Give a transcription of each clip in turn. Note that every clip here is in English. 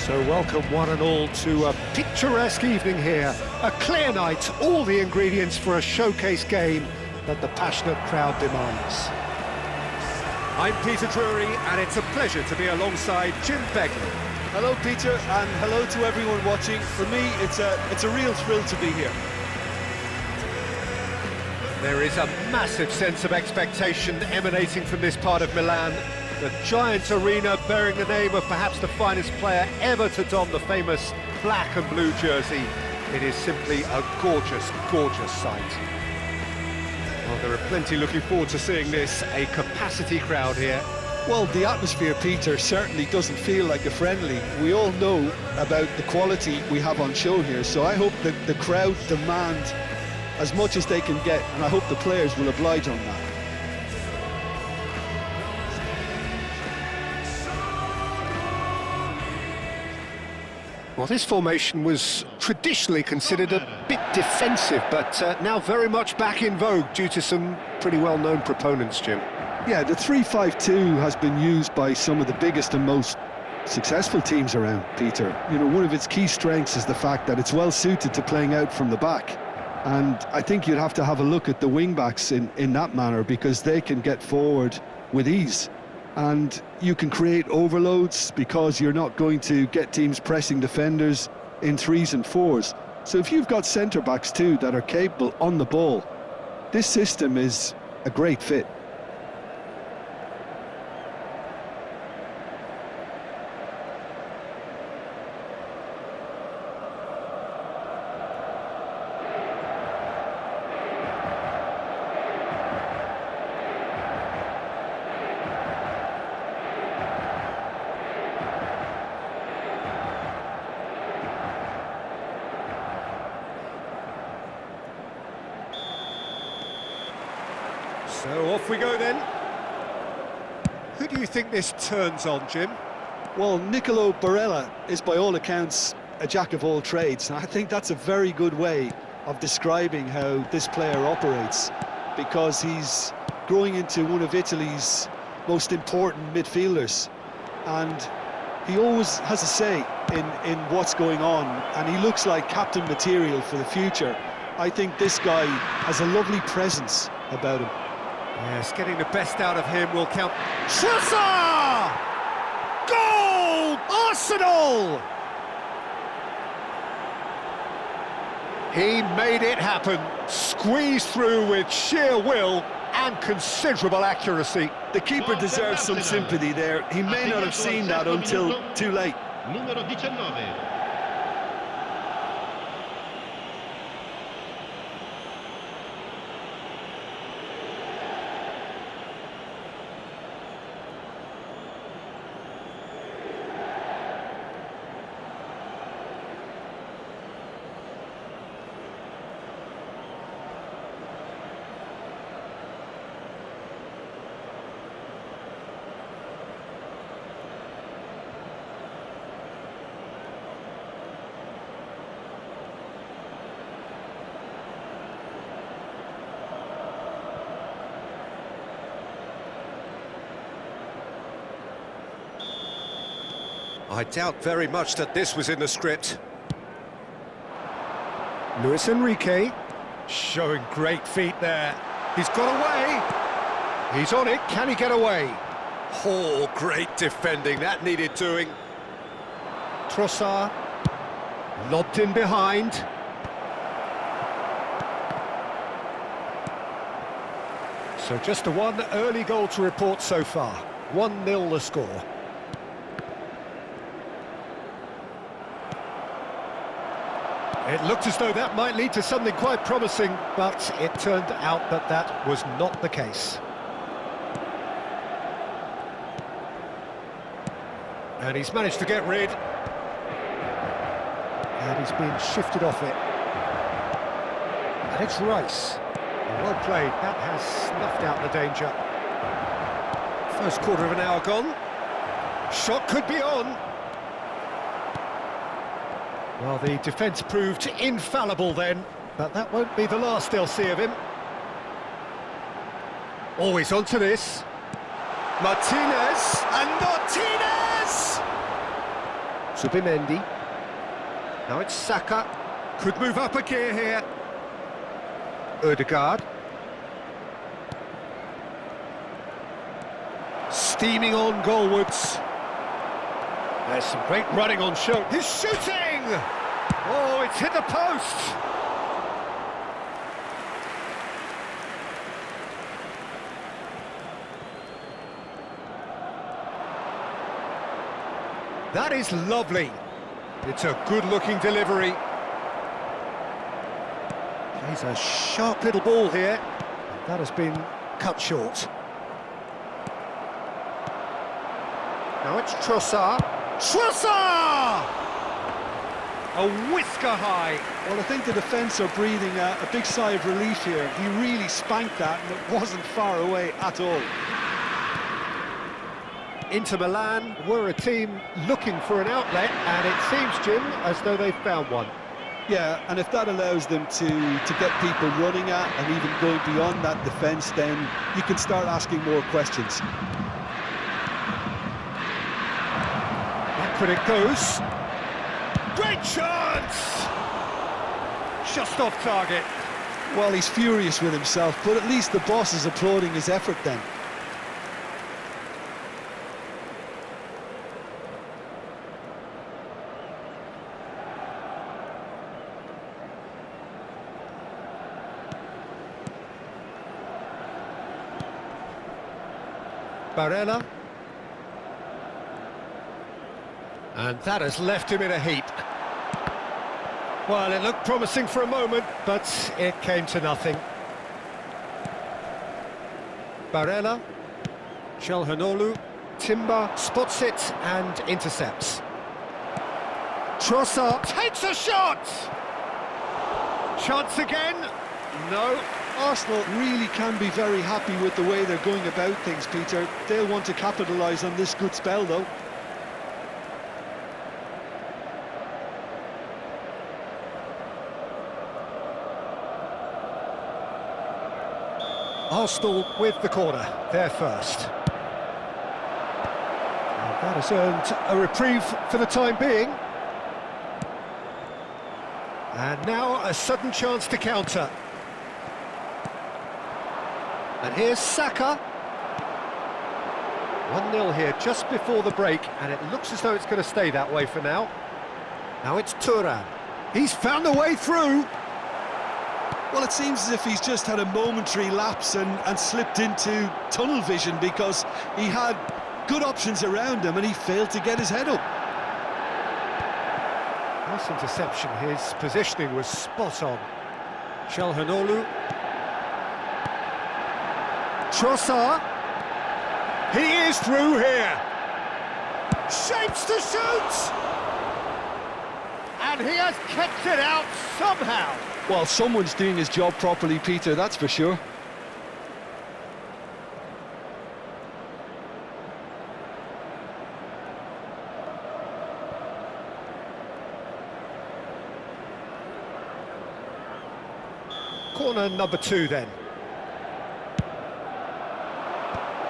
So welcome one and all to a picturesque evening here. A clear night, all the ingredients for a showcase game that the passionate crowd demands. I'm Peter Drury, and it's a pleasure to be alongside Jim Begley. Hello Peter, and hello to everyone watching. For me, it's a real thrill to be here. There is a massive sense of expectation emanating from this part of Milan. The giant arena bearing the name of perhaps the finest player ever to don the famous black and blue jersey. It is simply a gorgeous, gorgeous sight. Well, there are plenty looking forward to seeing this, a capacity crowd here. Well, the atmosphere, Peter, certainly doesn't feel like a friendly. We all know about the quality we have on show here, so I hope that the crowd demand as much as they can get, and I hope the players will oblige on that. Well, this formation was traditionally considered a bit defensive, but now very much back in vogue due to some pretty well-known proponents, Jim. Yeah, the 3-5-2 has been used by some of the biggest and most successful teams around, Peter. You know, one of its key strengths is the fact that it's well-suited to playing out from the back. And I think you'd have to have a look at the wing-backs in that manner, because they can get forward with ease. And you can create overloads because you're not going to get teams pressing defenders in 3s and 4s. So if you've got centre-backs too that are capable on the ball, this system is a great fit. So off we go then. Who do you think this turns on, Jim? Well, Nicolo Barella is by all accounts a jack of all trades, and I think that's a very good way of describing how this player operates, because he's growing into one of Italy's most important midfielders, and he always has a say in what's going on, and he looks like captain material for the future. I think this guy has a lovely presence about him. Yes, getting the best out of him will count. Trossard! Goal! Arsenal! He made it happen, squeezed through with sheer will and considerable accuracy. The keeper deserves some sympathy there. He may not have seen that until too late. Numero 19. I doubt very much that this was in the script. Luis Enrique, showing great feet there. He's got away. He's on it. Can he get away? Oh, great defending. That needed doing. Trossard, lobbed in behind. So just the one early goal to report so far. 1-0 the score. It looked as though that might lead to something quite promising, but it turned out that that was not the case. And he's managed to get rid. And he's been shifted off it. And it's Rice. Well played. That has snuffed out the danger. First quarter of an hour gone. Shot could be on. Well, the defence proved infallible then, but that won't be the last they'll see of him. Always onto this. Martinez, and Martinez! Zubimendi. Now it's Saka. Could move up a gear here. Ødegaard. Steaming on goalwards. There's some great running on show. He's shooting! Oh, it's hit the post! That is lovely. It's a good-looking delivery. Plays a sharp little ball here. That has been cut short. Now it's Trossard. Trossard! A whisker high. Well, I think the defence are breathing a big sigh of relief here. He really spanked that, and it wasn't far away at all. Inter Milan were a team looking for an outlet, and it seems, Jim, as though they've found one. Yeah, and if that allows them to get people running at and even going beyond that defence, then you can start asking more questions. Backward it goes. Great chance! Just off target. Well, he's furious with himself, but at least the boss is applauding his effort then. Barella. And that has left him in a heap. Well, it looked promising for a moment, but it came to nothing. Barella. Çalhanoğlu. Timber spots it and intercepts. Trossard takes a shot! Chance again? No. Arsenal really can be very happy with the way they're going about things, Peter. They'll want to capitalise on this good spell, though. Arsenal with the corner, they're first. And that has earned a reprieve for the time being. And now a sudden chance to counter. And here's Saka. 1-0 here just before the break, and it looks as though it's going to stay that way for now. Now it's Thuram. He's found a way through. Well, it seems as if he's just had a momentary lapse and slipped into tunnel vision, because he had good options around him and he failed to get his head up. Nice interception. His positioning was spot on. Çalhanoğlu. Trossard. He is through here. Shapes to shoot! And he has kept it out somehow. Well, someone's doing his job properly, Peter, that's for sure. Corner number 2 then.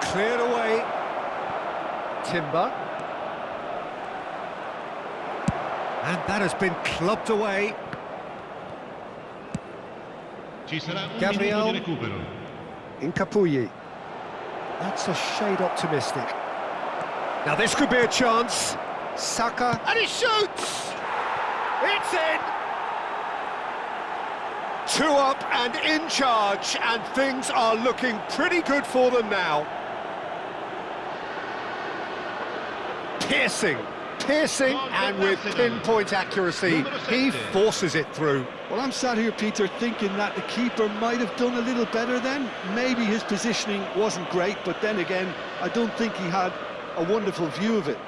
Cleared away. Timber. And that has been clubbed away. Ci sarà un Gabriel. minuto di recupero. Incapuyi. That's a shade optimistic. Now this could be a chance. Saka. And he shoots! It's in! 2 up and in charge, and things are looking pretty good for them now. Piercing, and with pinpoint accuracy, he forces it through. Well, I'm sat here, Peter, thinking that the keeper might have done a little better then. Maybe his positioning wasn't great, but then again, I don't think he had a wonderful view of it.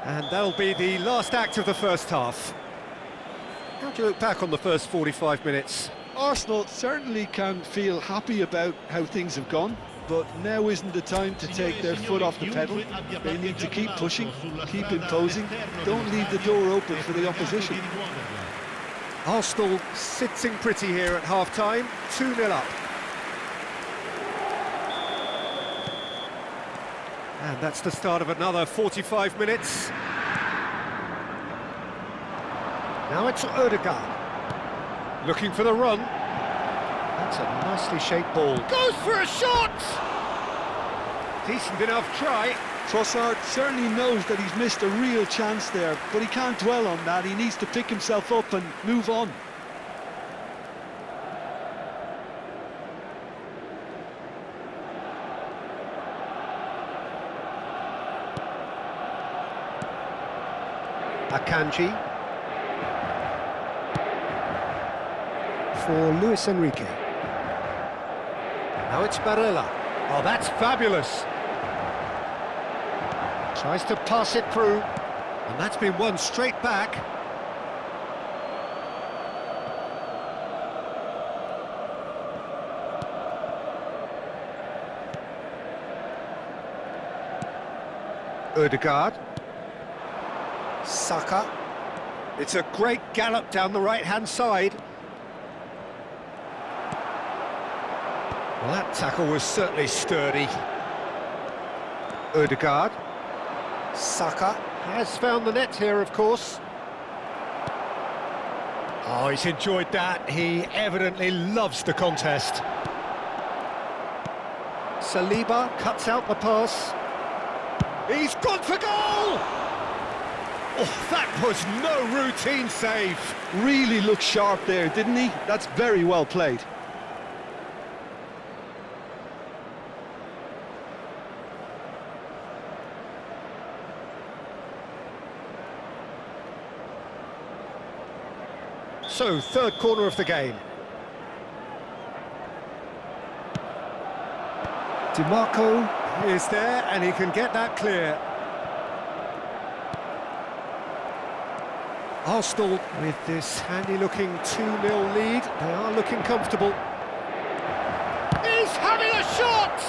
And that'll be the last act of the first half. How do you look back on the first 45 minutes? Arsenal certainly can feel happy about how things have gone. but now isn't the time to take their foot off the pedal. They need to keep pushing, keep imposing, don't leave the door open for the opposition. Arsenal sitting pretty here at half-time, 2-0 up. And that's the start of another 45 minutes. Now it's Ødegaard. Looking for the run. That's a nicely shaped ball. Goes for a shot! Decent enough try. Trossard certainly knows that he's missed a real chance there, but he can't dwell on that. He needs to pick himself up and move on. Akanji. For Luis Enrique. Now it's Barella. Oh, that's fabulous. Tries to pass it through, and that's been won straight back. Ødegaard. Saka. It's a great gallop down the right-hand side. Well, that tackle was certainly sturdy. Ødegaard. Saka has found the net here, of course. Oh, he's enjoyed that. He evidently loves the contest. Saliba cuts out the pass. He's gone for goal! Oh, that was no routine save. Really looked sharp there, didn't he? That's very well played. So, third corner of the game. DiMarco is there, and he can get that clear. Arsenal, with this handy-looking 2-0 lead, they are looking comfortable. He's having a shot!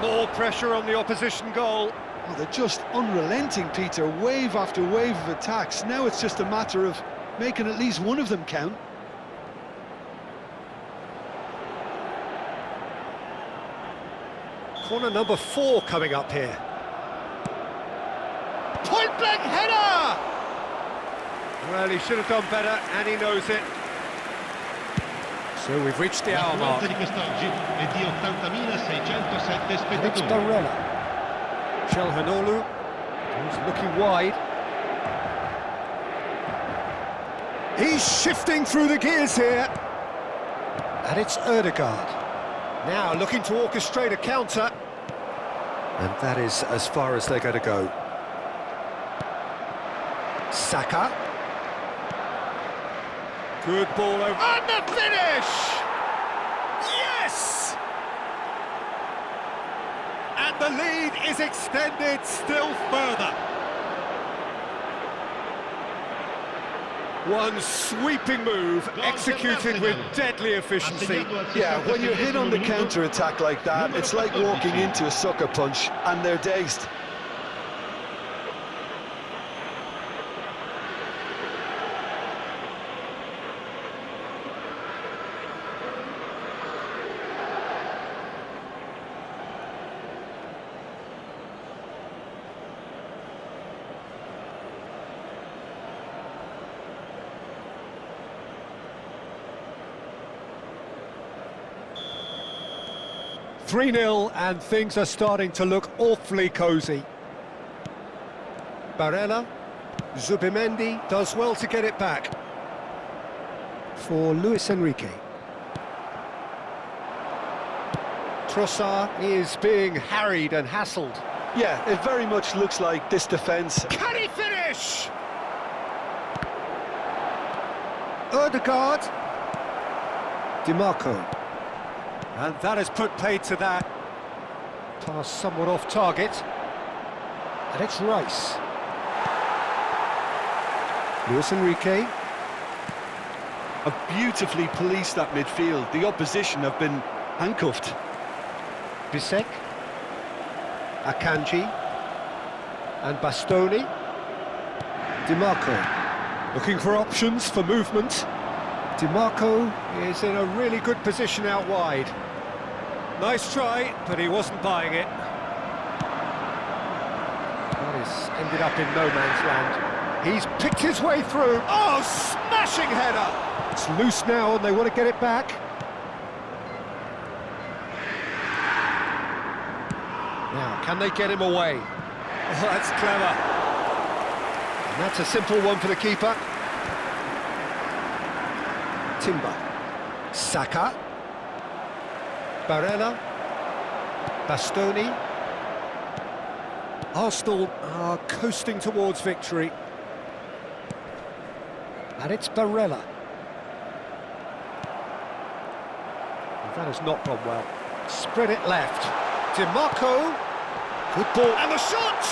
More pressure on the opposition goal. Oh, they're just unrelenting, Peter. Wave after wave of attacks. Now it's just a matter of making at least one of them count. Corner number 4 coming up here. Point-blank header! Well, he should have done better, and he knows it. So we've reached the hour mark. di quest'oggi è di 80.607 It's spettatori. Barella. Çalhanoğlu, who's looking wide. He's shifting through the gears here. And it's Ødegaard. Now looking to orchestrate a counter. And that is as far as they're going to go. Saka. Good ball over. And the finish! Yes! And the lead is extended still further. One sweeping move, executed with deadly efficiency. Yeah, when you're hit on the counter-attack like that, it's like walking into a sucker punch, and they're dazed. "3-0, and things are starting to look awfully cosy. Barella, Zubimendi does well to get it back. For Luis Enrique. Trossard is being harried and hassled. Yeah, it very much looks like this defence. Can he finish? Ødegaard. DiMarco. And that has put paid to that. Pass somewhat off target. And it's Rice. Luis Enrique. Have beautifully policed that midfield. The opposition have been handcuffed. Bisek, Akanji, and Bastoni. Dimarco, looking for options for movement. Dimarco is in a really good position out wide. Nice try, but he wasn't buying it. That is ended up in no man's land. He's picked his way through. Oh, smashing header! It's loose now and they want to get it back. Now, can they get him away? Oh, that's clever. And that's a simple one for the keeper. Timber. Saka. Barella. Bastoni. Arsenal are coasting towards victory. And it's Barella. That has not gone well. Spread it left. Dimarco. Good ball. And the shot!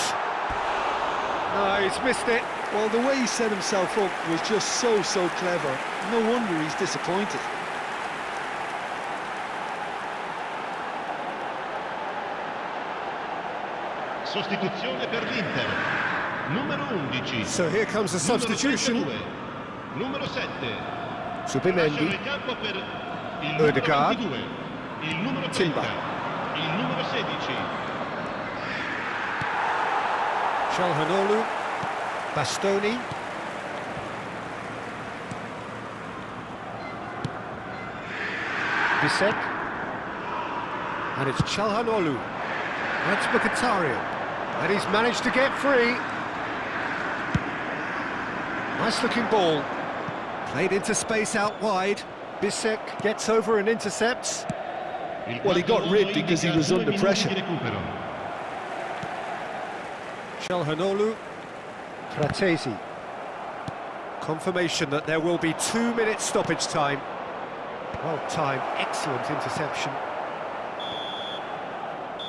No, he's missed it. Well, the way he set himself up was just so clever. No wonder he's disappointed. Sostituzione per l'Inter. Numero 11. So here comes the substitution. Numero 7. Subimendi. Lasciano il campo per il numero Ødegaard. 22, il numero 30, Timber. il numero 16. Çalhanoğlu. Bastoni. Bisek. And it's Çalhanoğlu. That's Mkhitaryan. And he's managed to get free. Nice looking ball. Played into space out wide. Bisek gets over and intercepts. Well, he got rid because he was under pressure. Çalhanoğlu. Fratesi. Confirmation that there will be 2 minutes stoppage time. Well timed, excellent interception.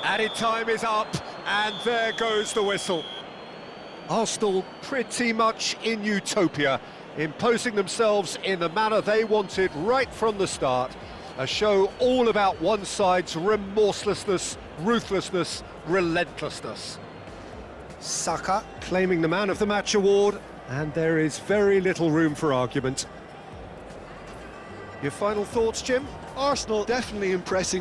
Added time is up, and there goes the whistle. Arsenal pretty much in utopia, imposing themselves in the manner they wanted right from the start. A show all about one side's remorselessness, ruthlessness, relentlessness. Saka claiming the Man of the Match award, and there is very little room for argument. Your final thoughts, Jim? Arsenal definitely impressing.